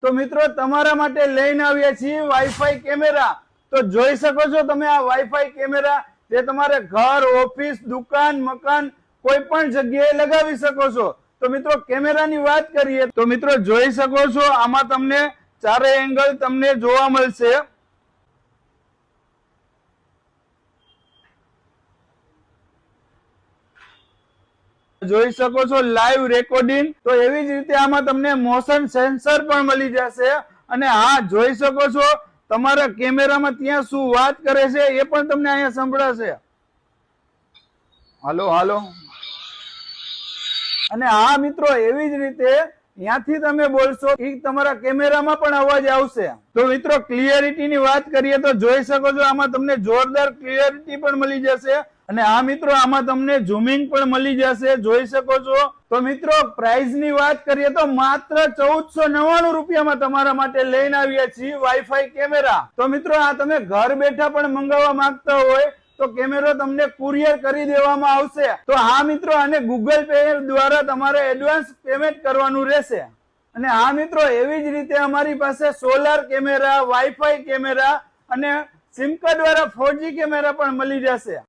તો મિત્રો તમારા માટે લઈને આવ્યા છીએ વાઈફાઈ કેમેરા। તો જોઈ શકો છો તમે આ વાઈફાઈ કેમેરા જે તમારે ઘર, ઓફિસ, દુકાન, મકાન કોઈ પણ જગ્યાએ લગાવી શકો છો। તો મિત્રો કેમેરાની વાત કરીએ તો મિત્રો જોઈ શકો છો આમાં તમને ચારે એંગલ તમને જોવા મળશે। જોઈ શકો છો લાઈવ રેકોર્ડિંગ। તો એવી જ રીતે આમાં તમને મોશન સેન્સર પણ મળી જશે અને હા જોઈ શકો છો તમારા કેમેરામાં ત્યાં શું વાત કરે છે એ પણ તમને અહીંયા સંભળાશે। હાલો હાલો। અને હા મિત્રો એવી જ રીતે ત્યાંથી તમે બોલશો કે તમારા કેમેરામાં પણ અવાજ આવશે। તો મિત્રો ક્લિયરિટીની વાત કરીએ તો જોઈ શકો છો આમાં તમને જોરદાર ક્લિયરિટી પણ મળી જશે અને આ મિત્રો આમાં તમને ઝૂમિંગ પણ મળી જશે, જોઈ શકો છો। તો મિત્રો પ્રાઇસ ની વાત કરીએ તો માત્ર 1499 રૂપિયામાં તમારા માટે લઈને આવ્યા છીએ વાઈફાઈ કેમેરા। તો મિત્રો આ તમે ઘર બેઠા પણ મંગાવવા માંગતા હોય તો કેમેરો તમને કુરિયર કરી દેવામાં આવશે। તો હા મિત્રો અને ગૂગલ પે દ્વારા તમારે એડવાન્સ પેમેન્ટ કરવાનું રહેશે। અને હા મિત્રો એવી જ રીતે અમારી પાસે સોલાર કેમેરા, વાઈફાઈ કેમેરા અને સિમ કાર્ડ વાળા 4G કેમેરા પણ મળી જશે।